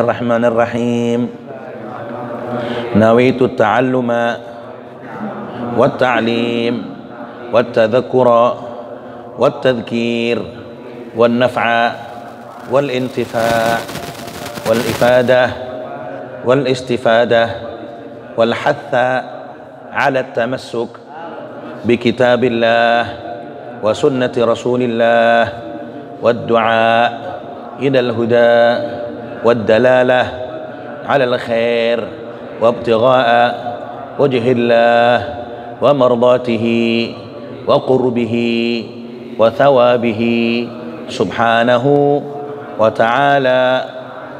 Bismillahirrahmanirrahim. Nawaitu ta'alluma wa ta'lim wa tadhakkura wa tadhkir wa naf'a wal intifa' wal ifadah wal istifadah wal hatha ala tamassuk bi kitabillah wa sunnati rasulillah wad du'a ila al huda والدلالة على الخير وابتغاء وجه الله ومرضاته وقربه وثوابه سبحانه وتعالى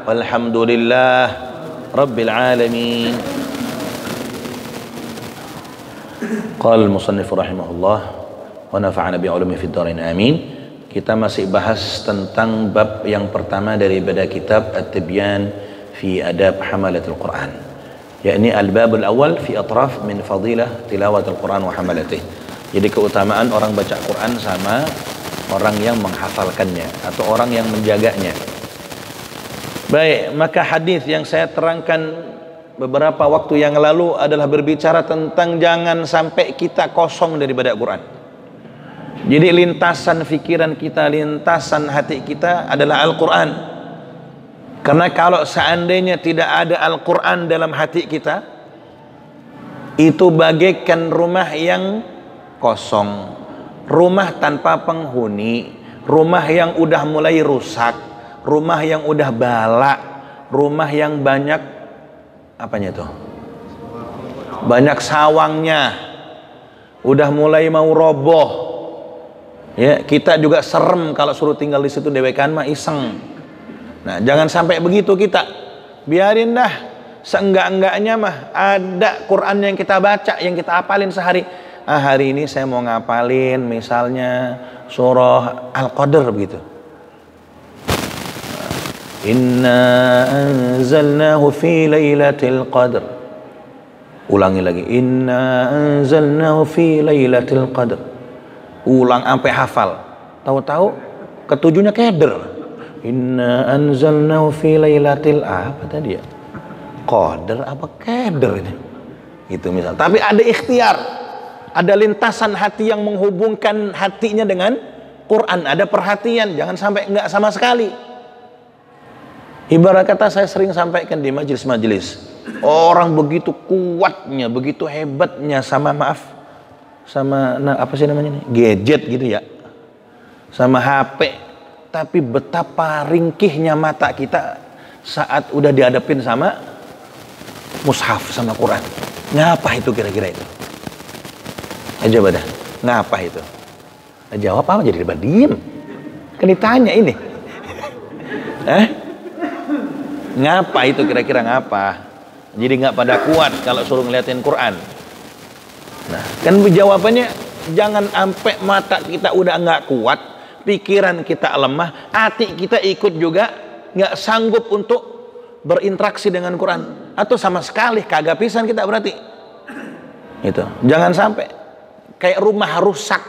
والحمد لله رب العالمين. قال المصنف رحمه الله ونفعنا بعلومه في الدارين آمين. Kita masih bahas tentang bab yang pertama daripada kitab At-Tibyan fi Adab Hamalatul Quran, yakni al-babul awal fi atraf min fadilah tilawatul Quran wa hamalatih. Jadi keutamaan orang baca Quran sama orang yang menghafalkannya atau orang yang menjaganya. Baik, maka hadis yang saya terangkan beberapa waktu yang lalu adalah berbicara tentang jangan sampai kita kosong daripada Quran. Jadi lintasan pikiran kita, lintasan hati kita adalah Al-Quran. Karena kalau seandainya tidak ada Al-Quran dalam hati kita, itu bagaikan rumah yang kosong, rumah tanpa penghuni, rumah yang udah mulai rusak, rumah yang udah balak, rumah yang banyak apanya tuh? Banyak sawangnya, udah mulai mau roboh. Ya, kita juga serem kalau suruh tinggal di situ dewekan mah iseng. Nah, jangan sampai begitu kita. Biarin dah, seenggak-enggaknya mah ada Quran yang kita baca, yang kita hafalin sehari. Hari ini saya mau ngapalin misalnya surah Al-Qadr begitu. Inna anzalnahu fi lailatul qadr. Ulangi lagi. Inna anzalnahu fi lailatul qadr. Ulang sampai hafal. Tahu-tahu ketujuhnya keder. Inna anzalnahu fi lailatil apa tadi ya? Qadar apa keder ini? Itu misal. Tapi ada ikhtiar. Ada lintasan hati yang menghubungkan hatinya dengan Quran. Ada perhatian. Jangan sampai enggak sama sekali. Ibarat kata saya sering sampaikan di majelis-majelis. Orang begitu kuatnya, begitu hebatnya sama apa sih namanya nih? Gadget gitu ya, sama HP, tapi betapa ringkihnya mata kita saat udah dihadapin sama mushaf, sama Quran. Ngapa itu kira-kira itu? Aja dah, ngapa itu? Jawab apa jadi diem? Kan ditanya ini. Ngapa itu kira-kira ngapa? Jadi nggak pada kuat kalau suruh ngeliatin Quran. Nah, kan jawabannya jangan sampai mata kita udah nggak kuat, pikiran kita lemah, hati kita ikut juga nggak sanggup untuk berinteraksi dengan Quran, atau sama sekali kagak pisan kita berarti. Itu jangan sampai kayak rumah rusak,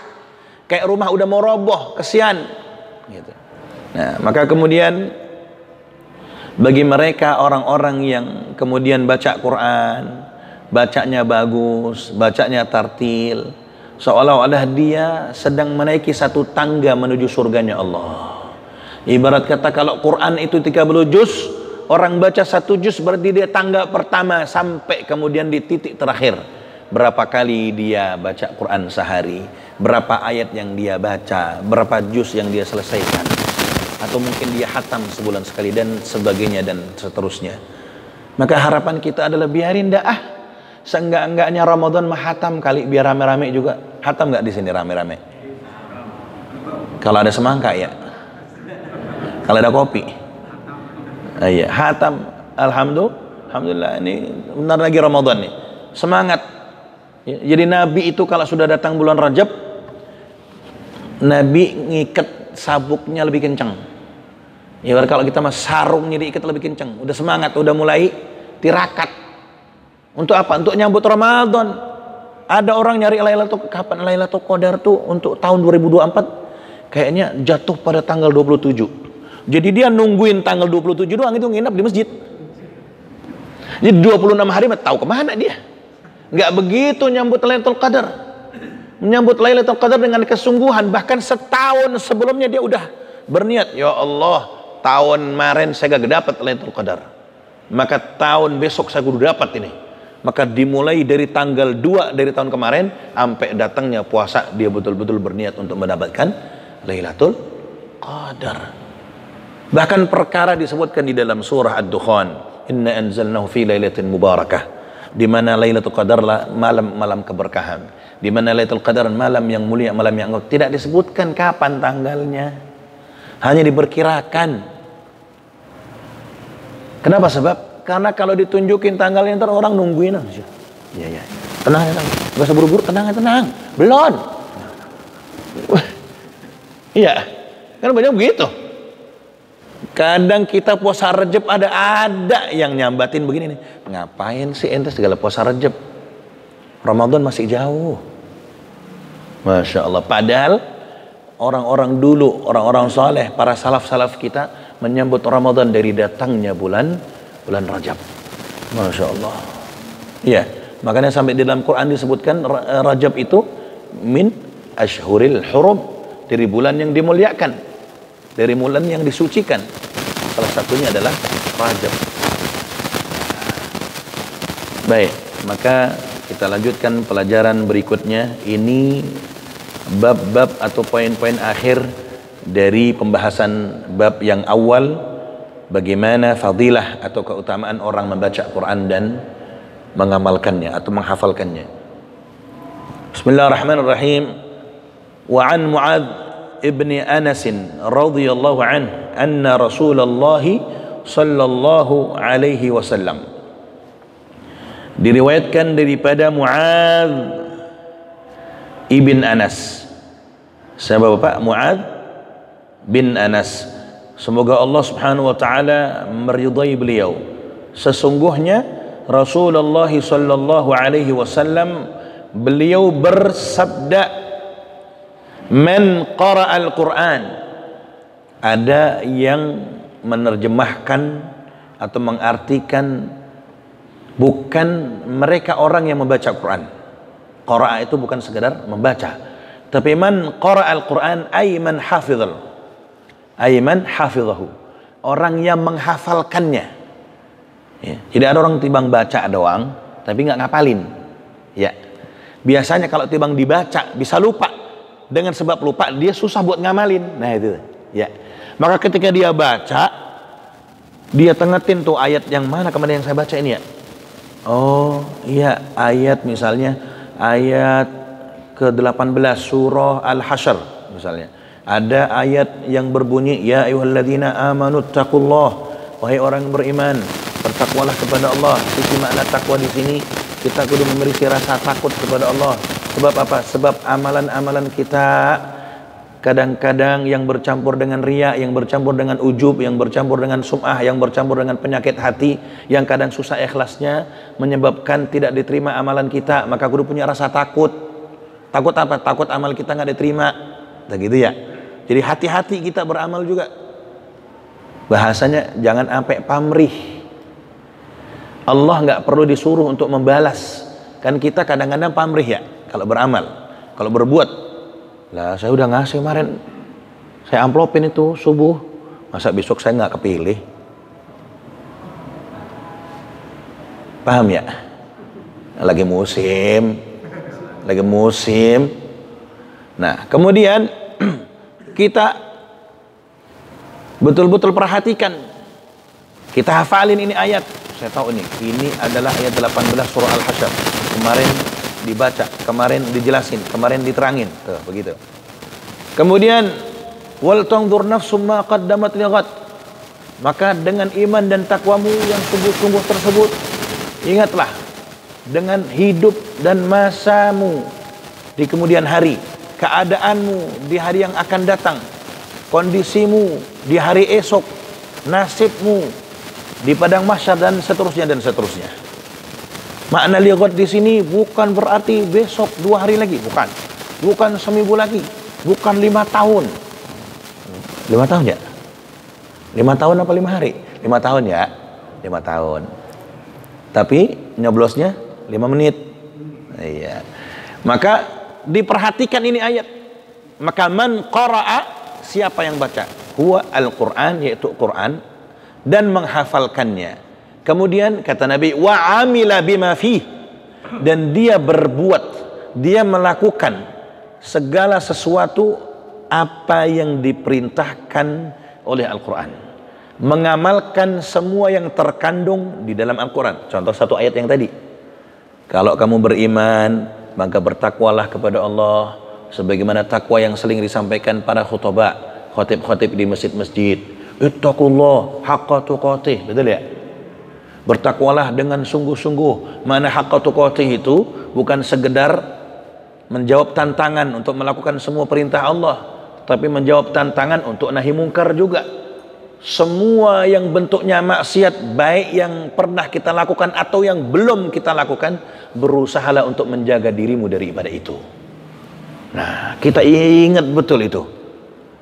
kayak rumah udah mau roboh, kesian. Gitu. Nah, maka kemudian bagi mereka orang-orang yang kemudian baca Quran, bacanya bagus, bacanya tartil, seolah-olah dia sedang menaiki satu tangga menuju surganya Allah. Ibarat kata kalau Quran itu 30 juz, orang baca 1 juz berarti dia tangga pertama sampai kemudian di titik terakhir. Berapa kali dia baca Quran sehari, berapa ayat yang dia baca, berapa juz yang dia selesaikan, atau mungkin dia khatam sebulan sekali dan sebagainya dan seterusnya. Maka harapan kita adalah biarin dah seenggak-enggaknya Ramadan mahatam kali, biar rame-rame juga. Hatam nggak di sini rame-rame? Kalau ada semangka ya. Kalau ada kopi. Iya, hatam. Alhamdulillah ini benar lagi Ramadan nih. Semangat. Jadi Nabi itu kalau sudah datang bulan Rajab, Nabi ngikat sabuknya lebih kencang. Ya kalau kita mah sarungnya diikat lebih kencang. Udah semangat, udah mulai tirakat. Untuk apa? Untuk nyambut Ramadan. Ada orang nyari kapan Lailatul Qadar tuh untuk tahun 2024. Kayaknya jatuh pada tanggal 27. Jadi dia nungguin tanggal 27 doang, itu nginap di masjid. Jadi 26 hari tahu kemana dia. Nggak begitu nyambut Lailatul Qadar. Menyambut Lailatul Qadar dengan kesungguhan. Bahkan setahun sebelumnya dia udah berniat, ya Allah, tahun kemarin saya gak dapat Lailatul Qadar, maka tahun besok saya kudu dapat ini. Maka dimulai dari tanggal 2 dari tahun kemarin sampai datangnya puasa, dia betul-betul berniat untuk mendapatkan Lailatul Qadar. Bahkan perkara disebutkan di dalam surah Ad-Dukhan, inna anzalnahu fi lailatin mubarakah, di mana Lailatul Qadar malam keberkahan, di mana Lailatul Qadar malam yang mulia, malam yang agung. Tidak disebutkan kapan tanggalnya, hanya diperkirakan. Kenapa? Sebab karena kalau ditunjukin tanggalnya ntar orang nungguin aja. Iya. Tenang, nggak usah buru-buru, tenang. Belum. Iya, kan banyak begitu. Kadang kita puasa Rajab ada yang nyambatin begini nih. Ngapain sih ente segala puasa Rajab? Ramadan masih jauh. Masya Allah. Padahal orang-orang dulu, orang-orang soleh, para salaf-salaf kita menyambut Ramadan dari datangnya bulan Rajab. Masya Allah. Iya, makanya sampai di dalam Quran disebutkan Rajab itu min ashhuril hurum, dari bulan yang dimuliakan, dari bulan yang disucikan. Salah satunya adalah Rajab. Baik, maka kita lanjutkan pelajaran berikutnya. Ini bab-bab atau poin-poin akhir dari pembahasan bab yang awal, bagaimana fadilah atau keutamaan orang membaca Quran dan mengamalkannya atau menghafalkannya. Bismillahirrahmanirrahim. Wa an Mu'adz ibni Anas radhiyallahu anhu anna Rasulullah sallallahu alaihi wasallam, diriwayatkan daripada Mu'adz ibn Anas. Siapa Bapak? Mu'adz bin Anas. Semoga Allah subhanahu wa ta'ala meridai beliau. Sesungguhnya Rasulullah sallallahu alaihi wasallam, beliau bersabda, man qara'al Qur'an. Ada yang menerjemahkan atau mengartikan bukan mereka orang yang membaca Quran. Qara'a itu bukan sekedar membaca, tapi man qara'al Quran ay man hafizal. Ayman hafizahu, orang yang menghafalkannya. Ya. Jadi ada orang timbang baca doang tapi nggak ngapalin. Ya, biasanya kalau timbang dibaca bisa lupa, dengan sebab lupa dia susah buat ngamalin. Nah itu. Ya, maka ketika dia baca, dia tengetin tuh ayat yang mana kemarin yang saya baca ini ya. Oh iya, ayat misalnya ayat ke-18 surah Al-Hasyr misalnya. Ada ayat yang berbunyi, ya ayyuhalladzina amanu taqullah, wahai orang yang beriman, bertakwalah kepada Allah. Isi makna takwa di sini, kita kudu memiliki rasa takut kepada Allah. Sebab apa? Sebab amalan-amalan kita kadang-kadang yang bercampur dengan riya, yang bercampur dengan ujub, yang bercampur dengan sum'ah, yang bercampur dengan penyakit hati, yang kadang susah ikhlasnya, menyebabkan tidak diterima amalan kita. Maka kudu punya rasa takut. Takut apa? Takut amal kita nggak diterima. Begitu ya. Jadi hati-hati kita beramal juga. Bahasanya jangan sampai pamrih. Allah nggak perlu disuruh untuk membalas. Kan kita kadang-kadang pamrih ya kalau beramal, kalau berbuat. Lah saya udah ngasih kemarin, saya amplopin itu subuh, masa besok saya nggak kepilih? Paham ya? Lagi musim. Nah kemudian kita betul-betul perhatikan, kita hafalin ini ayat saya tahu nih, ini adalah ayat 18 surah Al-Hasyr. Kemarin dibaca, kemarin dijelasin, kemarin diterangin. Tuh, begitu. Kemudian wal tanzur nafsum ma qaddamat lighad. Maka dengan iman dan takwamu yang sungguh-sungguh tersebut, ingatlah dengan hidup dan masamu di kemudian hari, keadaanmu di hari yang akan datang, kondisimu di hari esok, nasibmu di padang mahsyar, dan seterusnya dan seterusnya. Makna lighad di sini bukan berarti besok 2 hari lagi, bukan seminggu lagi, bukan 5 tahun. 5 tahun ya? 5 tahun apa 5 hari? 5 tahun ya? 5 tahun. Tapi nyoblosnya 5 menit. Iya. Maka diperhatikan ini ayat. Maka man qara'a, siapa yang baca? Huwa al-Quran, yaitu Quran, dan menghafalkannya. Kemudian kata Nabi, wa amila bima fih, dan dia berbuat, dia melakukan segala sesuatu apa yang diperintahkan oleh Al-Quran, mengamalkan semua yang terkandung di dalam Al-Quran. Contoh satu ayat yang tadi, kalau kamu beriman maka bertakwalah kepada Allah sebagaimana takwa yang sering disampaikan para khotib-khotib di masjid-masjid. Ittaqullah haqqa tuqatih, betul ya? Bertakwalah dengan sungguh-sungguh. Mana haqqa tuqatih itu bukan sekedar menjawab tantangan untuk melakukan semua perintah Allah, tapi menjawab tantangan untuk nahi mungkar juga. Semua yang bentuknya maksiat, baik yang pernah kita lakukan atau yang belum kita lakukan, berusahalah untuk menjaga dirimu dari ibadah itu. Nah, kita ingat betul itu.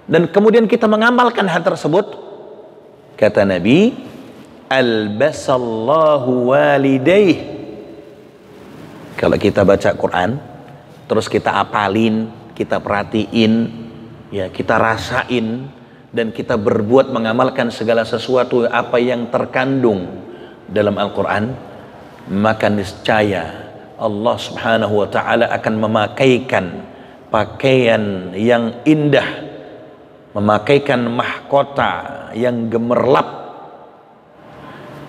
Dan kemudian kita mengamalkan hal tersebut. Kata Nabi, albasallahu walidaih. Kalau kita baca Quran, terus kita apalin, kita perhatiin, ya, kita rasain, dan kita berbuat mengamalkan segala sesuatu apa yang terkandung dalam Al-Quran, maka niscaya Allah subhanahu wa ta'ala akan memakaikan pakaian yang indah, memakaikan mahkota yang gemerlap.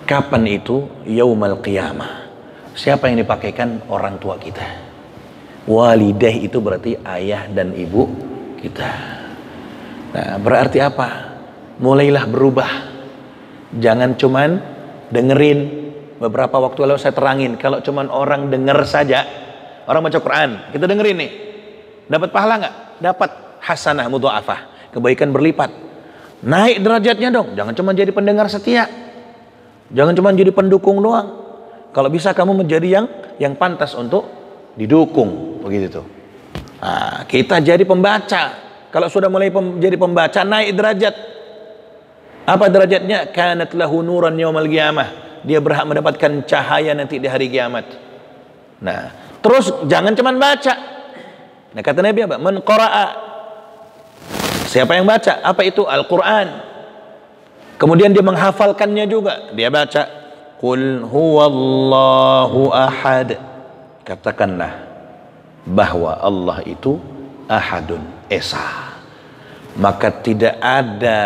Kapan itu? Yaumal qiyamah. Siapa yang dipakaikan? Orang tua kita. Walidah itu berarti ayah dan ibu kita. Nah, berarti apa? Mulailah berubah. Jangan cuman dengerin. Beberapa waktu lalu saya terangin, kalau cuman orang denger saja, orang baca Quran, kita dengerin nih, dapat pahala nggak? Dapat hasanah mudha'afah, kebaikan berlipat. Naik derajatnya dong. Jangan cuma jadi pendengar setia, jangan cuma jadi pendukung doang. Kalau bisa kamu menjadi yang pantas untuk didukung, begitu tuh. Nah, kita jadi pembaca. Kalau sudah mulai jadi pembaca, naik derajat. Apa derajatnya? Kanat lahu nuran yaumal qiyamah. Dia berhak mendapatkan cahaya nanti di hari kiamat. Nah, terus jangan cuma baca. Nah, kata Nabi apa? Man qara'a. Siapa yang baca? Apa itu? Al-Quran. Kemudian dia menghafalkannya juga. Dia baca, Qul huwallahu ahad. Katakanlah bahwa Allah itu ahadun, esa. Maka tidak ada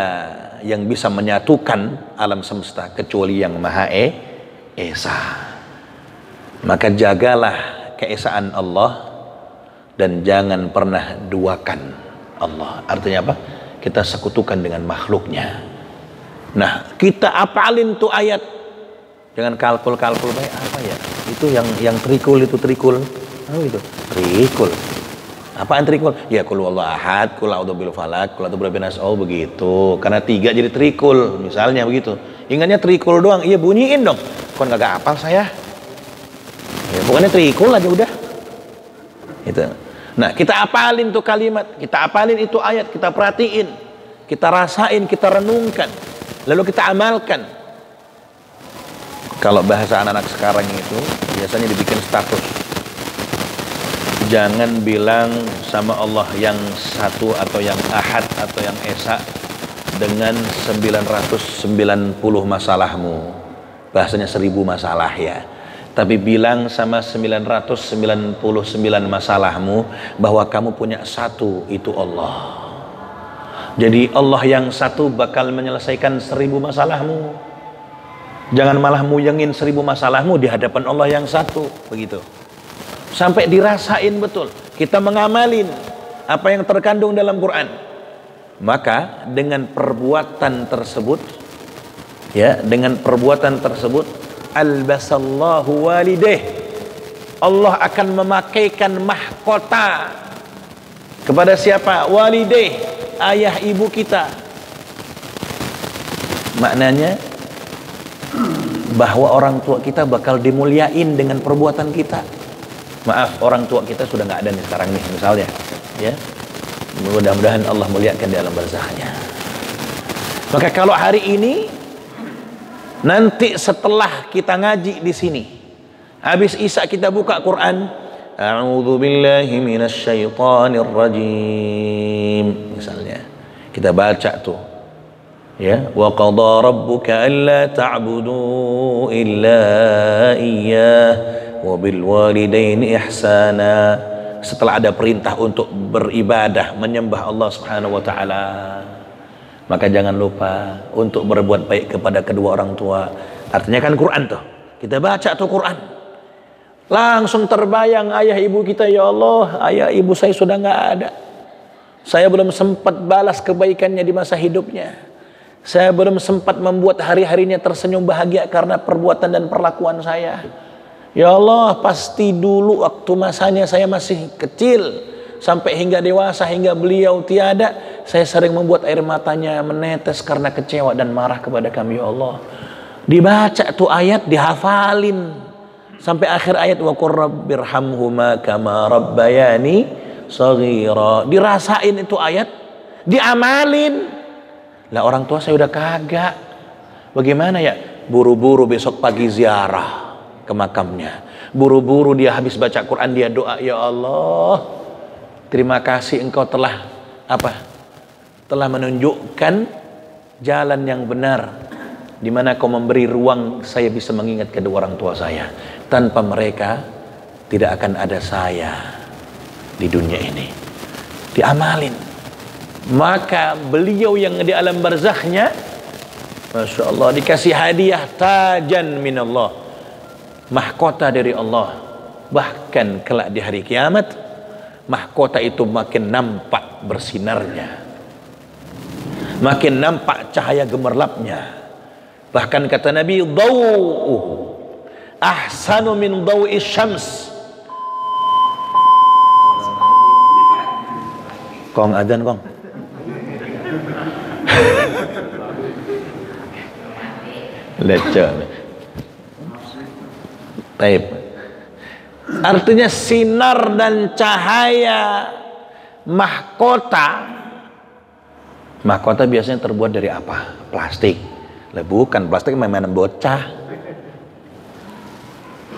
yang bisa menyatukan alam semesta kecuali yang maha esa. Maka jagalah keesaan Allah dan jangan pernah duakan Allah. Artinya apa? Kita sekutukan dengan makhluknya. Nah, kita apalin tuh ayat. Jangan kalkul-kalkul baik apa ya? Itu yang trikul itu trikul. Oh itu trikul. Apaan trikul? Ya qul huwallahu ahad, qul a'udzu birabbil falaq, qul a'udzu birabbin nas. Oh begitu. Karena 3 jadi trikul, misalnya begitu. Ingatnya trikul doang. Iya bunyiin dong. Kon kagak hafal saya. Ya bukannya trikul aja udah. Itu. Nah, kita apalin tuh kalimat, kita apalin itu ayat, kita perhatiin, kita rasain, kita renungkan, lalu kita amalkan. Kalau bahasa anak-anak sekarang itu biasanya dibikin status. Jangan bilang sama Allah yang satu atau yang ahad atau yang esa dengan 990 masalahmu. Bahasanya 1000 masalah ya. Tapi bilang sama 999 masalahmu bahwa kamu punya satu, itu Allah. Jadi Allah yang satu bakal menyelesaikan 1000 masalahmu. Jangan malah muyengin 1000 masalahmu di hadapan Allah yang satu, begitu. Sampai dirasain betul. Kita mengamalin apa yang terkandung dalam Quran. Maka dengan perbuatan tersebut, ya, dengan perbuatan tersebut, albasallahu walideh, Allah akan memakaikan mahkota kepada siapa? Walideh, ayah ibu kita. Maknanya bahwa orang tua kita bakal dimuliain dengan perbuatan kita. Maaf, orang tua kita sudah nggak ada nih sekarang nih misalnya, ya. Mudah-mudahan Allah muliakan di alam barzahnya. Maka kalau hari ini, nanti setelah kita ngaji di sini, habis Isya kita buka Quran, a'udzu billahi minasyaitonir rajim, misalnya kita baca tuh, ya, wa qada rabbuka alla ta'budu illa iyyah wa bil walidaini ihsana. Setelah ada perintah untuk beribadah, menyembah Allah Subhanahu wa taala, maka jangan lupa untuk berbuat baik kepada kedua orang tua. Artinya kan Quran tuh, kita baca tuh Quran, langsung terbayang ayah ibu kita. Ya Allah, ayah ibu saya sudah nggak ada, saya belum sempat balas kebaikannya di masa hidupnya, saya belum sempat membuat hari-harinya tersenyum bahagia karena perbuatan dan perlakuan saya. Ya Allah, pasti dulu waktu masanya saya masih kecil sampai hingga dewasa, hingga beliau tiada, saya sering membuat air matanya menetes karena kecewa dan marah kepada kami. Ya Allah, dibaca tuh ayat, dihafalin sampai akhir ayat, wa qur rabbirhamhuma kama rabbayani shaghira. Dirasain itu ayat, diamalin. Lah orang tua saya udah kagak, bagaimana ya? Buru-buru besok pagi ziarah ke makamnya, buru-buru dia habis baca Quran, dia doa, ya Allah, terima kasih engkau telah apa? Telah menunjukkan jalan yang benar, di mana kau memberi ruang saya bisa mengingat kedua orang tua saya. Tanpa mereka tidak akan ada saya di dunia ini. Diamalin. Maka beliau yang di alam barzakhnya, Masya Allah, dikasih hadiah tajan minallah, mahkota dari Allah. Bahkan kelak di hari kiamat, mahkota itu makin nampak bersinarnya, makin nampak cahaya gemerlapnya. Bahkan kata Nabi, dawuhu ahsanu min dawi syams. Kong adzan kong. Leceh. Taib. Artinya sinar dan cahaya mahkota. Mahkota biasanya terbuat dari apa? Plastik. Lah bukan, plastik mainan bocah.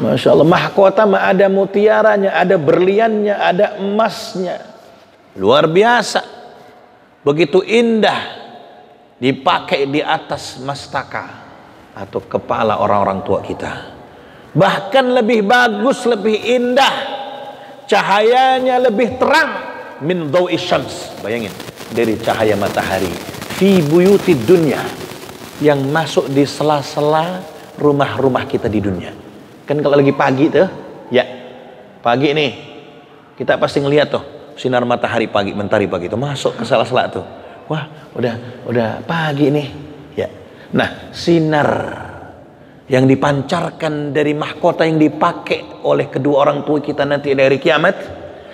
Masya Allah, mahkota mah ada mutiaranya, ada berliannya, ada emasnya. Luar biasa. Begitu indah dipakai di atas mastaka atau kepala orang-orang tua kita. Bahkan lebih bagus, lebih indah, cahayanya lebih terang min dawi syams. Bayangin, dari cahaya matahari fi buyutid dunya, yang masuk di sela-sela rumah-rumah kita di dunia. Kan kalau lagi pagi tuh, ya pagi nih, kita pasti ngeliat tuh sinar matahari pagi, mentari pagi itu masuk ke sela-sela tuh. Wah, udah pagi nih, ya. Nah, sinar yang dipancarkan dari mahkota yang dipakai oleh kedua orang tua kita nanti dari kiamat,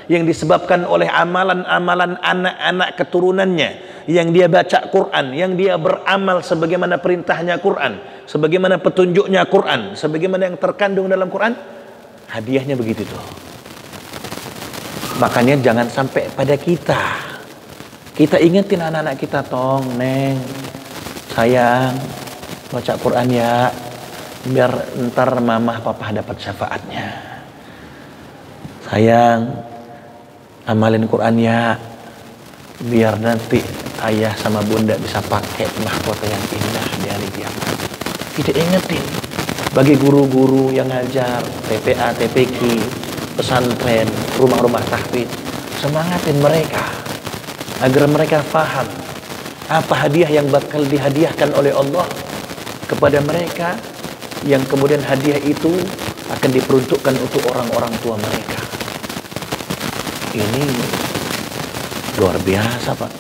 yang disebabkan oleh amalan-amalan anak-anak keturunannya, yang dia baca Quran, yang dia beramal sebagaimana perintahnya Quran, sebagaimana petunjuknya Quran, sebagaimana yang terkandung dalam Quran, hadiahnya begitu tuh. Makanya jangan sampai pada kita ingetin anak-anak kita, tong, neng, sayang, baca Quran ya, biar ntar mamah papa dapat syafaatnya. Sayang, amalin Quran ya, biar nanti ayah sama bunda bisa pakai mahkota yang indah di hari kiamat. Kita ingetin. Bagi guru-guru yang ngajar TPA, TPQ, pesantren, rumah-rumah tahfidz, semangatin mereka agar mereka faham apa hadiah yang bakal dihadiahkan oleh Allah kepada mereka yang kemudian hadiah itu akan diperuntukkan untuk orang-orang tua mereka. Ini luar biasa, Pak.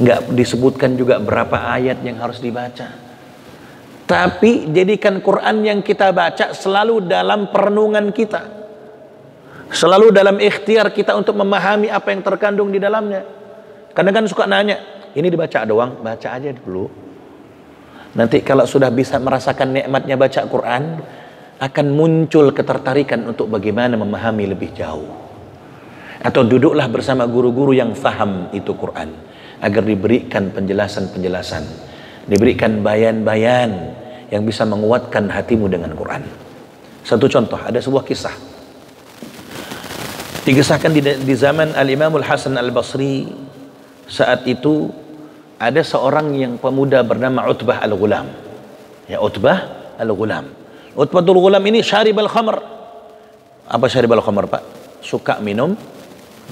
Nggak disebutkan juga berapa ayat yang harus dibaca. Tapi jadikan Quran yang kita baca selalu dalam perenungan kita, selalu dalam ikhtiar kita untuk memahami apa yang terkandung di dalamnya. Kadang kan suka nanya, ini dibaca doang, baca aja dulu. Nanti kalau sudah bisa merasakan nikmatnya baca Quran, akan muncul ketertarikan untuk bagaimana memahami lebih jauh. Atau duduklah bersama guru-guru yang faham itu Quran, agar diberikan penjelasan-penjelasan, diberikan bayan-bayan yang bisa menguatkan hatimu dengan Quran. Satu contoh, ada sebuah kisah dikisahkan di zaman Al-Imamul Hasan Al-Basri. Saat itu ada seorang yang pemuda bernama Utbah Al-Ghulam. Ya, Utbah Al-Ghulam. Utbatul Ghulam ini syaribal khamr. Apa syaribal khamr, Pak? Suka minum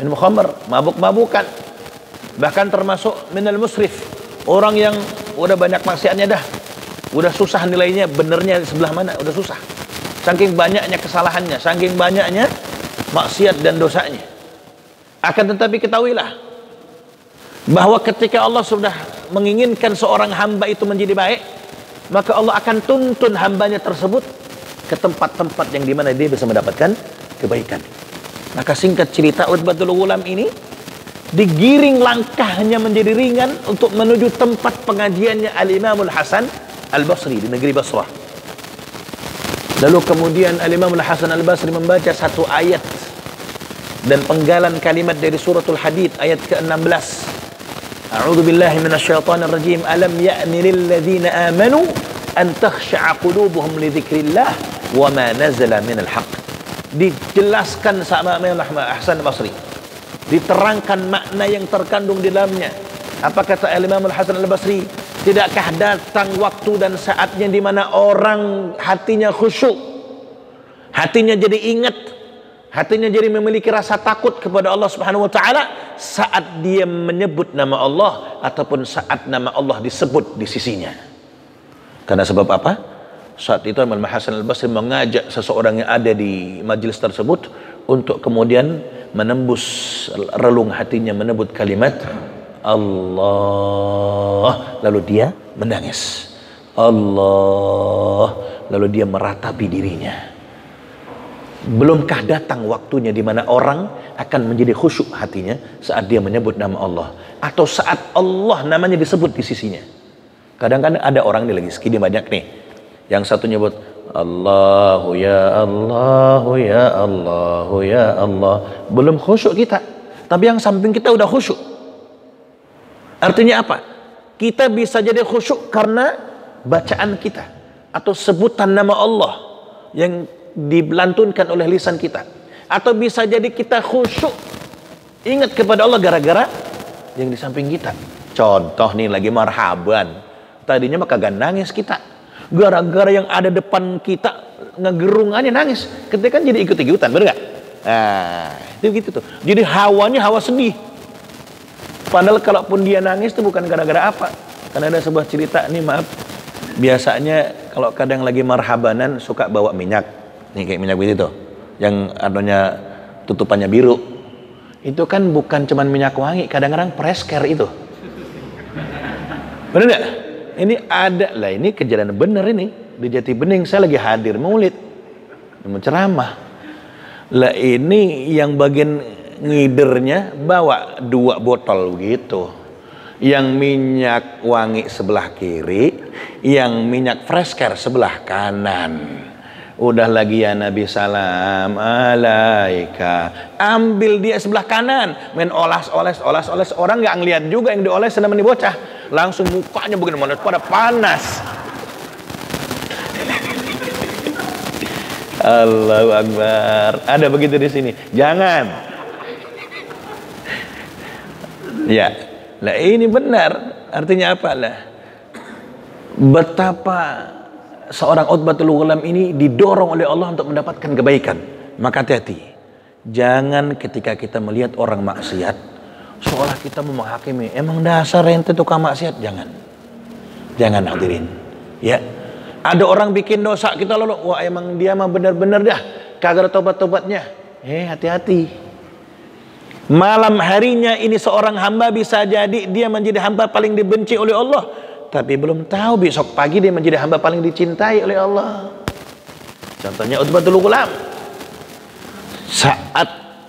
khamr, mabuk-mabukan. Bahkan termasuk minal musrif, orang yang udah banyak maksiatnya dah. Udah susah nilainya, benernya sebelah mana, udah susah. Saking banyaknya kesalahannya, saking banyaknya maksiat dan dosanya. Akan tetapi ketahuilah bahwa ketika Allah sudah menginginkan seorang hamba itu menjadi baik, maka Allah akan tuntun hambanya tersebut ke tempat-tempat yang dimana dia bisa mendapatkan kebaikan. Maka singkat cerita, Utbatul Ghulam ini digiring langkahnya menjadi ringan untuk menuju tempat pengajiannya Al-Imamul Hasan Al-Basri di negeri Basrah. Lalu kemudian Al-Imamul Hasan Al-Basri membaca satu ayat dan penggalan kalimat dari suratul Hadid ayat ke-16. A'udzu billahi minasyaitonir rajim. Alam ya'ni lil ladzina amanu an takhsha'a qulubuhum li dzikrillah wa ma nazala minal haqq. Dijelaskan sama Hasan Al-Basri, diterangkan makna yang terkandung di dalamnya. Apa kata Imam Al-Hasan Al-Basri? Tidakkah datang waktu dan saatnya di mana orang hatinya khusyuk, hatinya jadi ingat, hatinya jadi memiliki rasa takut kepada Allah Subhanahu wa taala saat dia menyebut nama Allah ataupun saat nama Allah disebut di sisinya. Karena sebab apa? Saat itu Imam Hasan Al-Basri mengajak seseorang yang ada di majelis tersebut untuk kemudian menembus relung hatinya menyebut kalimat Allah, lalu dia menangis. Allah, lalu dia meratapi dirinya. Belumkah datang waktunya di mana orang akan menjadi khusyuk hatinya saat dia menyebut nama Allah atau saat Allah namanya disebut di sisinya. Kadang-kadang ada orang ini lagi segini banyak nih, yang satu nyebut Allahu ya Allahu ya Allahu ya Allah, belum khusyuk kita, tapi yang samping kita udah khusyuk. Artinya apa? Kita bisa jadi khusyuk karena bacaan kita atau sebutan nama Allah yang dilantunkan oleh lisan kita, atau bisa jadi kita khusyuk ingat kepada Allah gara-gara yang di samping kita. Contoh nih, lagi marhaban, tadinya mah kagak nangis kita, gara-gara yang ada depan kita ngegerungannya nangis, ketika kan jadi ikut-ikutan, bener gak? Nah, itu gitu tuh. Jadi hawanya hawa sedih. Padahal kalaupun dia nangis itu bukan gara-gara apa. Karena ada sebuah cerita nih, maaf, biasanya kalau kadang lagi marhabanan suka bawa minyak. Nih kayak minyak begitu tuh, yang adanya tutupannya biru. Itu kan bukan cuman minyak wangi, kadang-kadang presker itu. Bener gak? Ini ada lah, ini kejadian bener ini. Di Jati Bening saya lagi hadir maulid, mau ceramah. Lah ini yang bagian ngidernya bawa 2 botol begitu. Yang minyak wangi sebelah kiri, yang minyak fresker sebelah kanan. Udah lagi ya Nabi salam alaika, ambil dia sebelah kanan, main oles, orang nggak ngeliat juga yang dioles sama nih bocah, langsung mukanya begini mana pada panas. Allahu Akbar. Ada begitu di sini. Jangan. Ya, lah ini benar. Artinya apa lah? Betapa seorang Utbatul Ghulam ini didorong oleh Allah untuk mendapatkan kebaikan. Maka hati-hati. Jangan ketika kita melihat orang maksiat seolah kita mau menghakimi, emang dasar ente tukang maksiat. Jangan hadirin. Ya. Ada orang bikin dosa, kita lalu, wah emang dia mah benar-benar dah, kagak ada tobat-tobatnya. Hati-hati. Malam harinya ini seorang hamba bisa jadi dia menjadi hamba paling dibenci oleh Allah, tapi belum tahu besok pagi dia menjadi hamba paling dicintai oleh Allah. Contohnya Utbatul Ghulam. Saat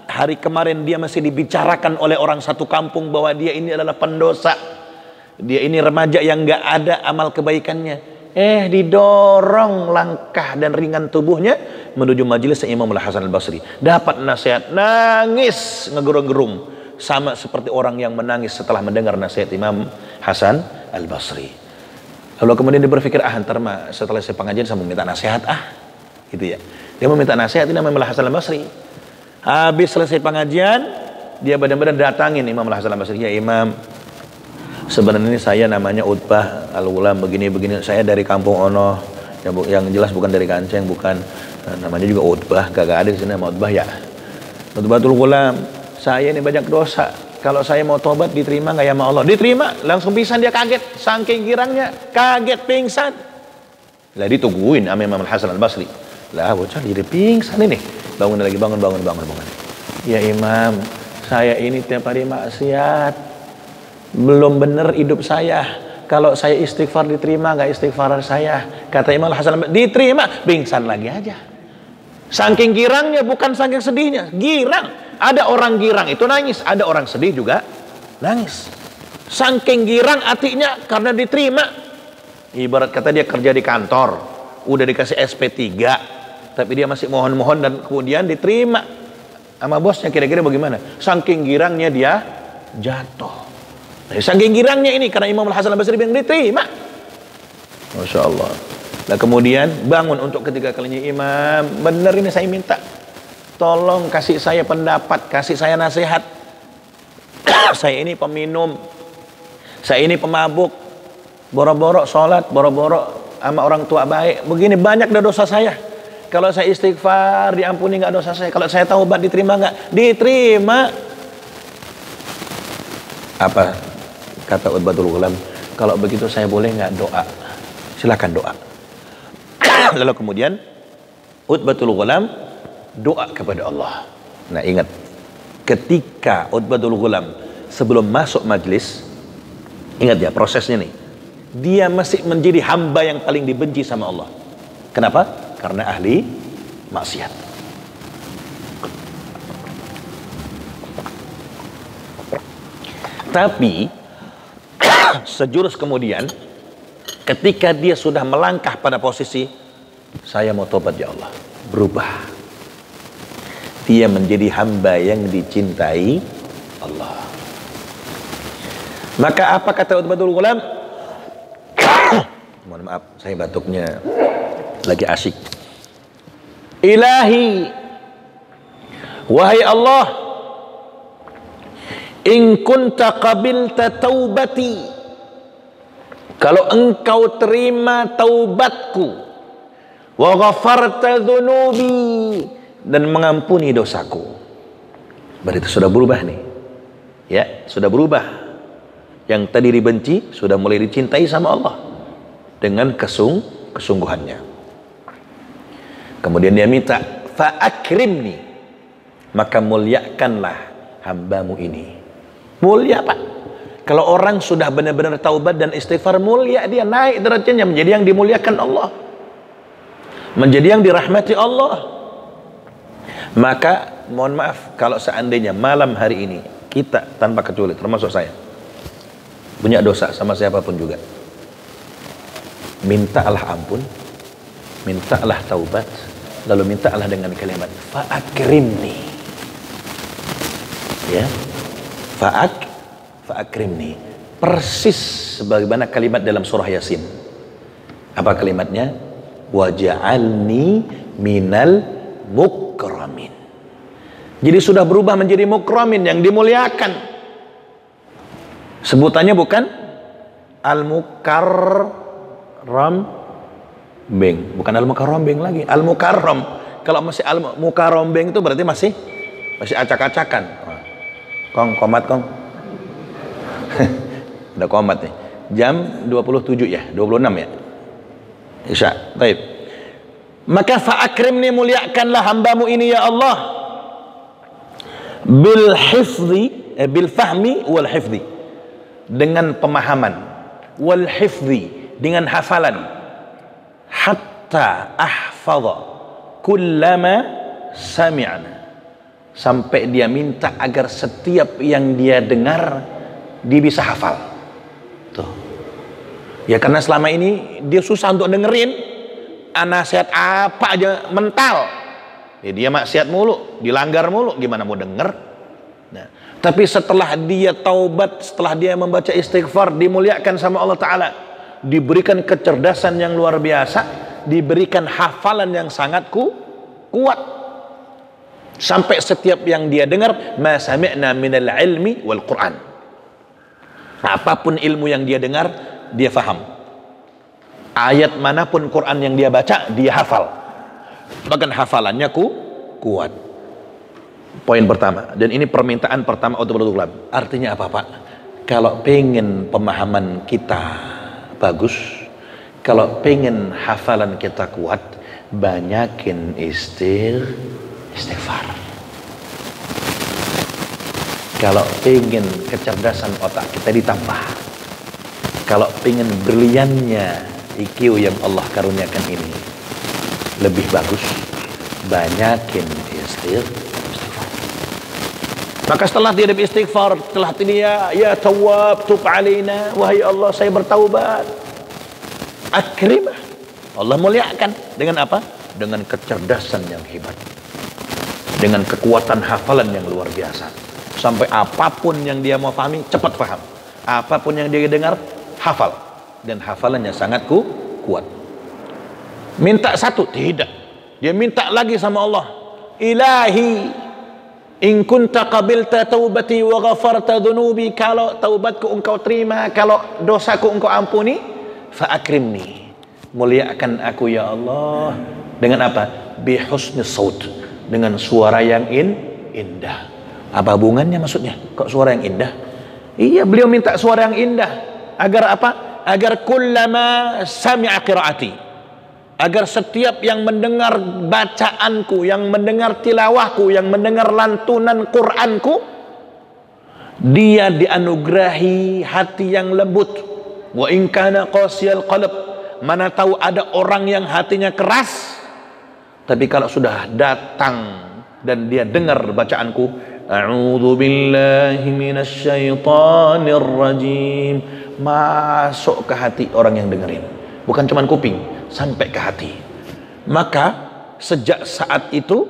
hari kemarin dia masih dibicarakan oleh orang satu kampung bahwa dia ini adalah pendosa, dia ini remaja yang gak ada amal kebaikannya, didorong langkah dan ringan tubuhnya menuju majelis Imam Al-Hasan Al-Basri. Dapat nasihat, nangis ngegerung-gerung, sama seperti orang yang menangis setelah mendengar nasihat Imam Hasan Al-Basri. Lalu kemudian dia berpikir, ntar mah setelah saya pengajian saya mau minta nasihat gitu ya. Dia mau minta nasihat ini Imam Al-Hasan Al-Basri. Habis selesai pengajian, dia benar-benar datangin Imam Al-Hasan Al-Basri. Ya Imam, sebenarnya ini saya namanya Utbah Al-Ghulam begini-begini. Saya dari kampung Ono, yang jelas bukan dari Kanceng, bukan. Namanya juga Utbah, kagak ada di sini nama Utbah ya. Utbatul Ghulam, saya ini banyak dosa. Kalau saya mau tobat diterima nggak ya sama Allah? Diterima. Langsung pingsan dia, kaget, saking girangnya, kaget pingsan. Lah ditungguin sama Imam Al-Hasan Al-Basri. Lah bocah jadi pingsan ini. Bangun lagi, bangun. Ya Imam, saya ini tiap hari maksiat, belum bener hidup saya. Kalau saya istighfar diterima nggak istighfar saya? Kata Imam Hasan, diterima. Pingsan lagi aja. Saking girangnya, bukan saking sedihnya, girang. Ada orang girang itu nangis, ada orang sedih juga nangis. Saking girang hatinya karena diterima. Ibarat kata dia kerja di kantor, udah dikasih SP3, tapi dia masih mohon-mohon dan kemudian diterima sama bosnya. Kira-kira bagaimana? Saking girangnya dia jatuh. Nah, saking girangnya ini karena Imam Al-Hasan Al-Basri yang diterima. Masya Allah. Nah kemudian bangun untuk ketiga kalinya, Imam, benar ini saya minta, tolong kasih saya pendapat, kasih saya nasihat. Saya ini peminum, saya ini pemabuk, boro-boro sholat, boro-boro sama orang tua baik. Begini banyak dosa saya. Kalau saya istighfar diampuni nggak dosa saya? Kalau saya taubat diterima nggak? Diterima. Apa kata Utbatul Ghulam? Kalau begitu saya boleh nggak doa? Silakan doa. Lalu kemudian Utbatul Ghulam doa kepada Allah. Nah ingat, ketika Utbatul Ghulam sebelum masuk majlis, ingat ya prosesnya nih, dia masih menjadi hamba yang paling dibenci sama Allah. Kenapa? Karena ahli maksiat. Tapi sejurus kemudian, ketika dia sudah melangkah pada posisi saya mau tobat ya Allah, berubah. Dia menjadi hamba yang dicintai Allah. Maka apa kata Utbatul Ghulam? Mohon maaf, saya batuknya lagi asyik. Ilahi, wahai Allah, in kunta qabilta taubati, kalau engkau terima taubatku, wa ghafarta dhunubi, dan mengampuni dosaku. Berarti sudah berubah nih. Ya, sudah berubah. Yang tadi dibenci sudah mulai dicintai sama Allah dengan kesungguhannya. Kemudian dia minta, fa akrimni, maka muliakanlah hambamu ini. Mulia Pak. Kalau orang sudah benar-benar taubat dan istighfar, mulia dia, naik derajatnya menjadi yang dimuliakan Allah, menjadi yang dirahmati Allah. Maka mohon maaf kalau seandainya malam hari ini kita tanpa kecuali termasuk saya punya dosa sama siapapun juga, mintalah ampun, mintalah taubat, lalu mintalah dengan kalimat fa akrimni. Ya, fa akrimni, persis sebagaimana kalimat dalam surah Yasin. Apa kalimatnya? Waj'alni minal mukramin. Jadi sudah berubah menjadi mukramin, yang dimuliakan. Sebutannya bukan al-mukarram beng, bukan al-mukarram beng lagi, al-mukarram. Kalau masih al-mukarram beng itu berarti masih acak-acakan. Kong, komat kong. Udah komat nih. Jam 27 ya, 26 ya. Isya. Baik. Maka fa'akrimni, muliakanlah hambamu ini ya Allah, bil hifzi, bil fahmi wal hifzi, dengan pemahaman, wal hifzi, dengan hafalan, hatta ahfadha kullama sami'na, sampai dia minta agar setiap yang dia dengar dia bisa hafal. Tuh. Ya karena selama ini dia susah untuk dengerin, nasihat apa aja mental. Ya, dia maksiat mulu, dilanggar mulu, gimana mau denger? Nah, tapi setelah dia taubat, setelah dia membaca istighfar, dimuliakan sama Allah Ta'ala, diberikan kecerdasan yang luar biasa, diberikan hafalan yang sangat kuat, sampai setiap yang dia dengar, ma sami'na minal ilmi wal Qur'an, apapun ilmu yang dia dengar, dia faham. Ayat manapun Quran yang dia baca, dia hafal. Bahkan hafalannya kuat. Poin pertama. Dan ini permintaan pertama Utbatul Ghulam. Artinya apa Pak? Kalau pengen pemahaman kita bagus, kalau pengen hafalan kita kuat, banyakin istighfar. Kalau pengen kecerdasan otak kita ditambah, kalau pengen briliannya IQ yang Allah karuniakan ini lebih bagus, banyakin istighfar. Maka setelah dia beristighfar, setelah dia ya Tawwab tub alaina, wahai Allah saya bertaubat, akrimah, Allah muliakan dengan apa? Dengan kecerdasan yang hebat, dengan kekuatan hafalan yang luar biasa, sampai apapun yang dia mau pahami cepat paham, apapun yang dia dengar hafal, dan hafalannya sangat kuat. Minta satu tidak, dia minta lagi sama Allah, Ilahi in kunta qabilta taubati wa ghafarta dhunubi, kalau taubatku engkau terima, kalau dosaku engkau ampuni, fa akrimni, muliakan aku ya Allah dengan apa? Bi husni saut, dengan suara yang indah. Apa hubungannya maksudnya? Kok suara yang indah? Iya, beliau minta suara yang indah agar apa? Agar kullama sami'a qiraati, agar setiap yang mendengar bacaanku, yang mendengar tilawahku, yang mendengar lantunan Qur'anku, dia dianugerahi hati yang lembut. Wa in kana qasiyal qalb, mana tahu ada orang yang hatinya keras, tapi kalau sudah datang dan dia dengar bacaanku, a'udzu billahi minasyaitonir rajim, masuk ke hati orang yang dengerin, bukan cuman kuping, sampai ke hati. Maka sejak saat itu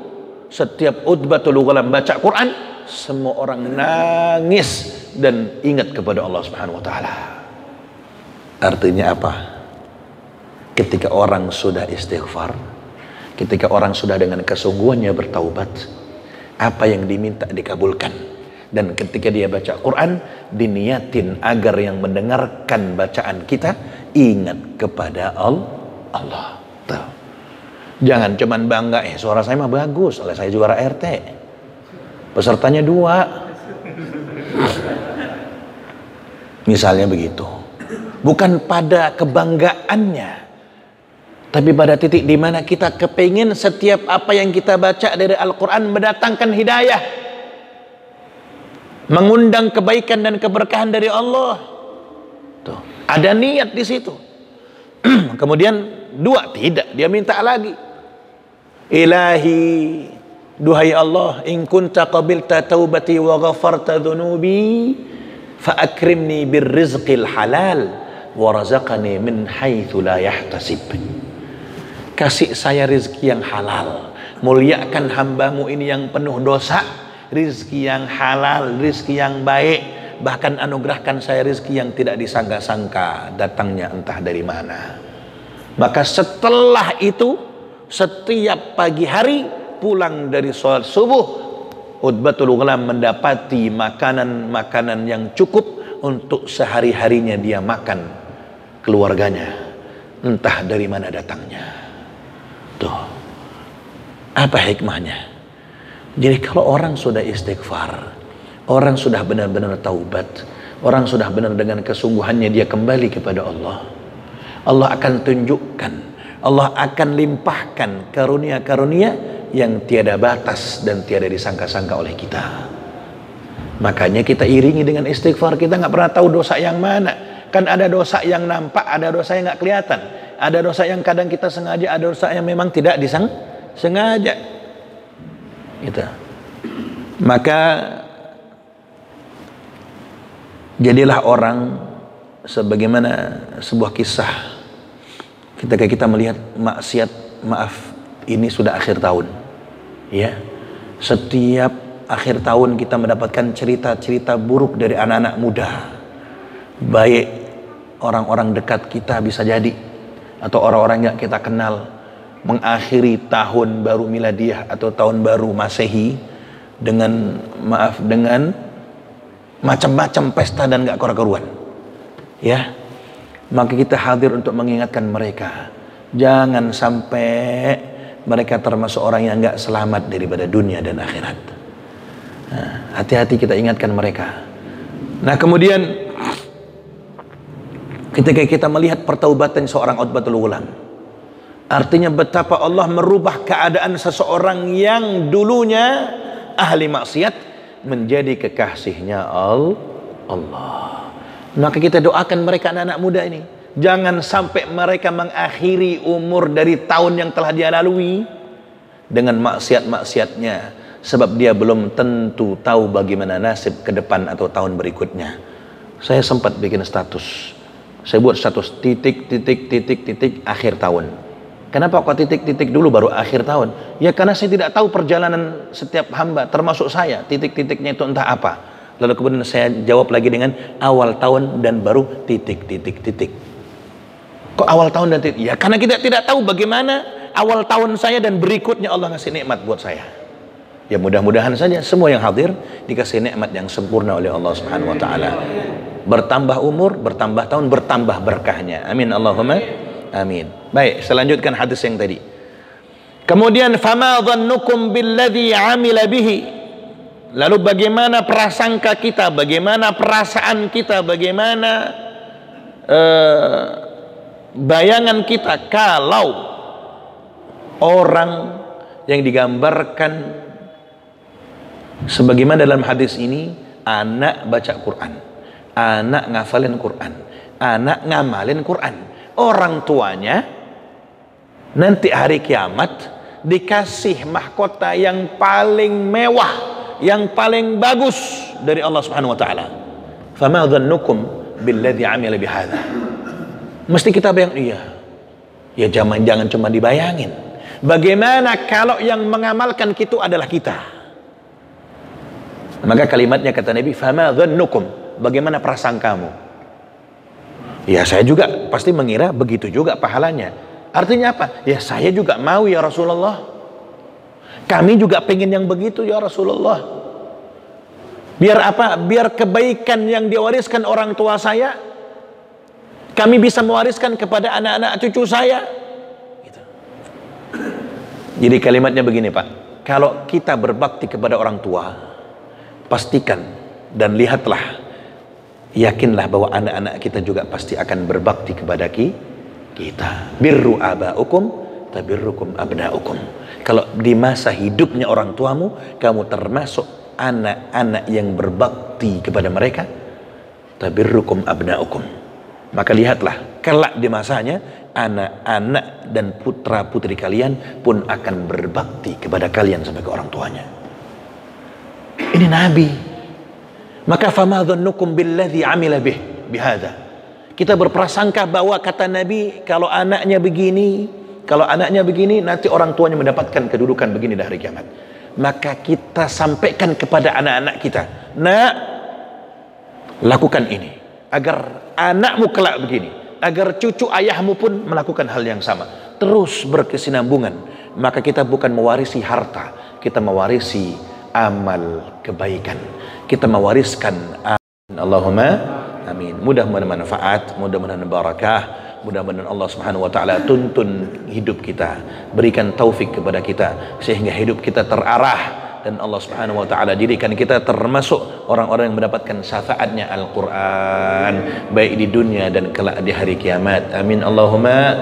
setiap Utbatul Ghulam baca Quran, semua orang nangis dan ingat kepada Allah Subhanahu wa taala. Artinya apa? Ketika orang sudah istighfar, ketika orang sudah dengan kesungguhannya bertaubat, apa yang diminta dikabulkan. Dan ketika dia baca Quran, diniatin agar yang mendengarkan bacaan kita ingat kepada Allah. Tuh. Jangan cuman bangga, suara saya mah bagus, oleh saya juara RT, pesertanya 2. Misalnya begitu. Bukan pada kebanggaannya, tapi pada titik di mana kita kepingin setiap apa yang kita baca dari Al-Quran mendatangkan hidayah, mengundang kebaikan dan keberkahan dari Allah. Tuh, ada niat di situ. Kemudian 2, tidak, dia minta lagi, Ilahi, duhai Allah, in kunta qabilta taubati wa ghafarta dhunubi, fa akrimni birrizqil halal wa razaqani min haitsu la yahtasib. Kasih saya rizki yang halal, muliakan hambamu ini yang penuh dosa, rizki yang halal, rizki yang baik, bahkan anugerahkan saya rizki yang tidak disangka-sangka datangnya entah dari mana. Maka setelah itu, setiap pagi hari pulang dari sholat subuh, Utbatul Ghulam mendapati makanan-makanan yang cukup untuk sehari-harinya dia makan keluarganya, entah dari mana datangnya. Tuh, apa hikmahnya? Jadi kalau orang sudah istighfar, orang sudah benar-benar taubat, orang sudah benar dengan kesungguhannya dia kembali kepada Allah, Allah akan tunjukkan Allah akan limpahkan karunia-karunia yang tiada batas dan tiada disangka-sangka oleh kita. Makanya kita iringi dengan istighfar. Kita nggak pernah tahu dosa yang mana. Kan ada dosa yang nampak, ada dosa yang nggak kelihatan. Ada dosa yang kadang kita sengaja, ada dosa yang memang tidak disengaja. Gitu. Maka jadilah orang sebagaimana sebuah kisah ketika kita melihat maksiat, maaf, ini sudah akhir tahun, ya. Setiap akhir tahun kita mendapatkan cerita-cerita buruk dari anak-anak muda, baik orang-orang dekat kita bisa jadi, atau orang-orang yang kita kenal, mengakhiri tahun baru miladiah atau tahun baru masehi dengan, maaf, dengan macam-macam pesta dan gak karu-karuan, ya. Maka kita hadir untuk mengingatkan mereka, jangan sampai mereka termasuk orang yang gak selamat daripada dunia dan akhirat. Hati-hati kita ingatkan mereka. Nah, kemudian ketika kita melihat pertaubatan seorang Utbatul Ghulam, artinya betapa Allah merubah keadaan seseorang yang dulunya ahli maksiat menjadi kekasihnya Allah. Maka kita doakan mereka, anak-anak muda ini, jangan sampai mereka mengakhiri umur dari tahun yang telah dia lalui dengan maksiat-maksiatnya, sebab dia belum tentu tahu bagaimana nasib ke depan atau tahun berikutnya. Saya sempat bikin status, saya buat status titik akhir tahun. Kenapa kok titik dulu baru akhir tahun? Ya karena saya tidak tahu perjalanan setiap hamba, termasuk saya, titiknya itu entah apa. Lalu kemudian saya jawab lagi dengan awal tahun dan baru titik. Kok awal tahun dan titik? Ya karena kita tidak tahu bagaimana awal tahun saya dan berikutnya Allah ngasih nikmat buat saya. Ya mudah-mudahan saja semua yang hadir dikasih nikmat yang sempurna oleh Allah Subhanahu wa taala. Bertambah umur, bertambah tahun, bertambah berkahnya. Amin Allahumma amin. Baik, saya lanjutkan hadis yang tadi. Kemudian fama dhannukum billadzi amila bihi. Lalu bagaimana prasangka kita, bagaimana perasaan kita, bagaimana bayangan kita kalau orang yang digambarkan sebagaimana dalam hadis ini, anak baca Quran, anak ngafalin Quran, anak ngamalin Quran, orang tuanya nanti hari kiamat dikasih mahkota yang paling mewah, yang paling bagus dari Allah Subhanahu wa taala. Fama dhannukum billadzi amila bihadza. Mesti kita bayang, iya. Ya jangan cuma dibayangin. Bagaimana kalau yang mengamalkan itu adalah kita? Maka kalimatnya kata Nabi, fama dhannukum, bagaimana prasangkamu? Ya saya juga pasti mengira begitu juga pahalanya. Artinya apa? Ya saya juga mau ya Rasulullah. Kami juga pengen yang begitu ya Rasulullah. Biar apa? Biar kebaikan yang diwariskan orang tua saya, kami bisa mewariskan kepada anak-anak cucu saya. Gitu. Jadi kalimatnya begini Pak, kalau kita berbakti kepada orang tua, pastikan dan lihatlah, yakinlah bahwa anak-anak kita juga pasti akan berbakti kepada kita. Birru abaukum tabirrukum abnaukum. Kalau di masa hidupnya orang tuamu, kamu termasuk anak-anak yang berbakti kepada mereka, tabirrukum abnaukum. Maka lihatlah, kelak di masanya anak-anak dan putra-putri kalian pun akan berbakti kepada kalian sampai ke orang tuanya. Ini Nabi. Maka fama dhannukum billadzi amila bihadza. Kita berprasangka bahwa kata Nabi, kalau anaknya begini, nanti orang tuanya mendapatkan kedudukan begini di hari kiamat. Maka kita sampaikan kepada anak-anak kita, nak, lakukan ini agar anakmu kelak begini, agar cucu ayahmu pun melakukan hal yang sama, terus berkesinambungan. Maka kita bukan mewarisi harta, kita mewarisi amal kebaikan, kita mewariskan amin. Allahumma amin. Mudah-mudahan manfaat, mudah-mudahan barakah, mudah-mudahan Allah Subhanahu wa taala tuntun hidup kita, berikan taufik kepada kita sehingga hidup kita terarah, dan Allah Subhanahu wa taala jadikan kita termasuk orang-orang yang mendapatkan syafaatnya Al-Qur'an baik di dunia dan kelak di hari kiamat. Amin Allahumma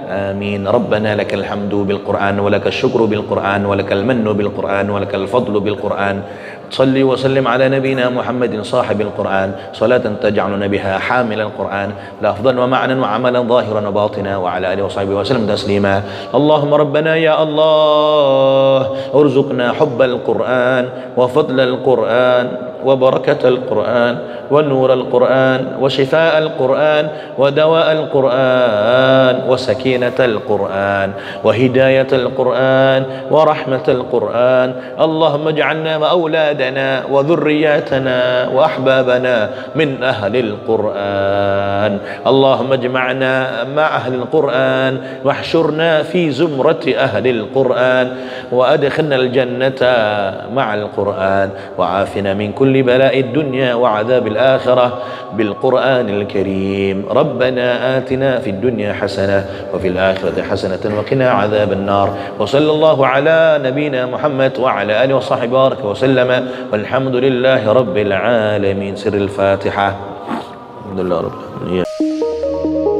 آمين. ربنا لك الحمد بالقرآن ولك الشكر بالقرآن ولك المن بالقرآن ولك الفضل بالقرآن. صلي وسلم على نبينا محمد صاحب القرآن صلاة تجعلنا بها حامل القرآن لأفضل ومعنى وعملا ظاهرا وباطنا وعلى آله وصحبه وسلم تسليما. اللهم ربنا يا الله ارزقنا حب القرآن وفضل القرآن وبركة القرآن ونور القرآن وشفاء القرآن ودواء القرآن وسكينة القرآن وهداية القرآن ورحمة القرآن. اللهم اجعلنا وأولادنا وذرياتنا وأحبابنا من أهل القرآن. اللهم اجمعنا مع أهل القرآن واحشرنا في زمرة أهل القرآن وأدخلنا الجنة مع القرآن وعافنا من كل بلاء الدنيا وعذاب الآخرة بالقرآن الكريم. ربنا آتنا في الدنيا حسنة وفي الآخرة حسنة وقنا عذاب النار. وصلى الله على نبينا محمد وعلى آله وصحبه بارك وسلم والحمد لله رب العالمين. سر الفاتحة. الحمد لله رب العالمين.